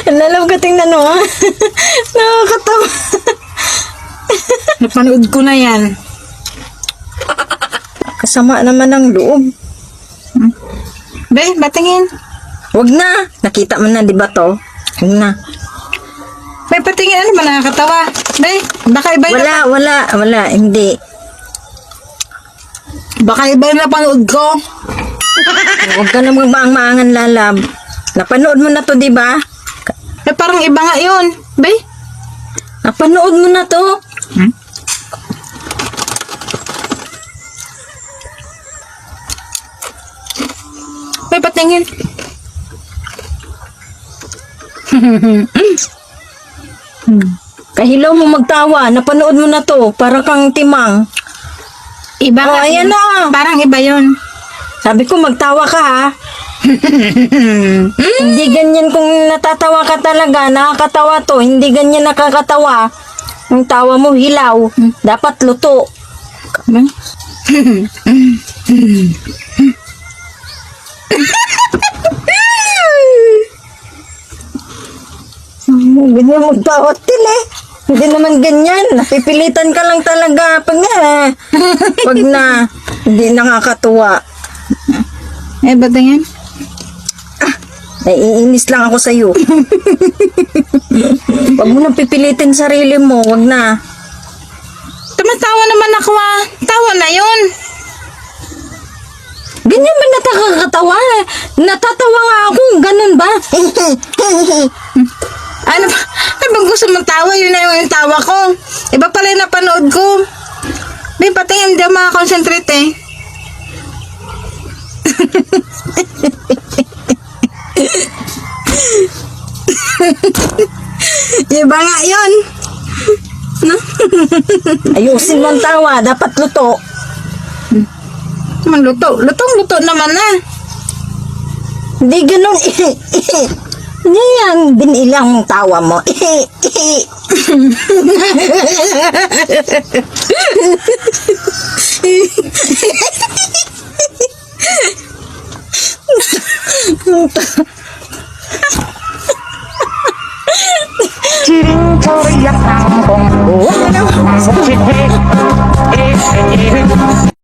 Lalaw ka tingnan mo, ha? Nakakatawa. Napanood ko na yan. Kasama naman ang loob. Be, batingin. Wag na. Nakita mo na, di ba to? Wag na. Be, patingin. Ano ba nakakatawa? Be, baka iba yung Wala. Hindi. Baka iba yung napanood ko. Huwag ka namang maang-maangan, lalab. Napanood mo na to, di ba? Eh, parang iba nga yun. Be? Napanood mo na to. Be, patingin. Kahilaw mo magtawa. Napanood mo na to. Para kang timang. Iba Oh, nga. ayan na. Parang iba yun. Sabi ko, magtawa ka, ha? Hindi ganyan kung natatawa ka talaga. Nakakatawa to. Hindi ganyan nakakatawa. Ang tawa mo, hilaw. Dapat luto. Ganyan magtawa, tile. Hindi naman ganyan. Napipilitan ka lang talaga. Pag na, hindi nakakatuwa. Eh, batingin. Naiinis lang ako sa'yo. Wag mo nang pipilitin sarili mo. Wag na. Tumatawa naman ako ah. Tawa na yun. Ganyan ba nakakatawa? Natatawa nga ako. Ganun ba? Ano ba? Ay, bang gusto mong tawa? Yun na yung tawa ko. Iba pala yung napanood ko. May patingin, hindi ako makakonsentrate eh. Iba nga yun. No? Ayusin mo ang tawa. Dapat luto. Luto. Lutong-luto naman na. Hindi ganun. Hindi yan. Binilang tawa mo. Chiring choriak ang bongko.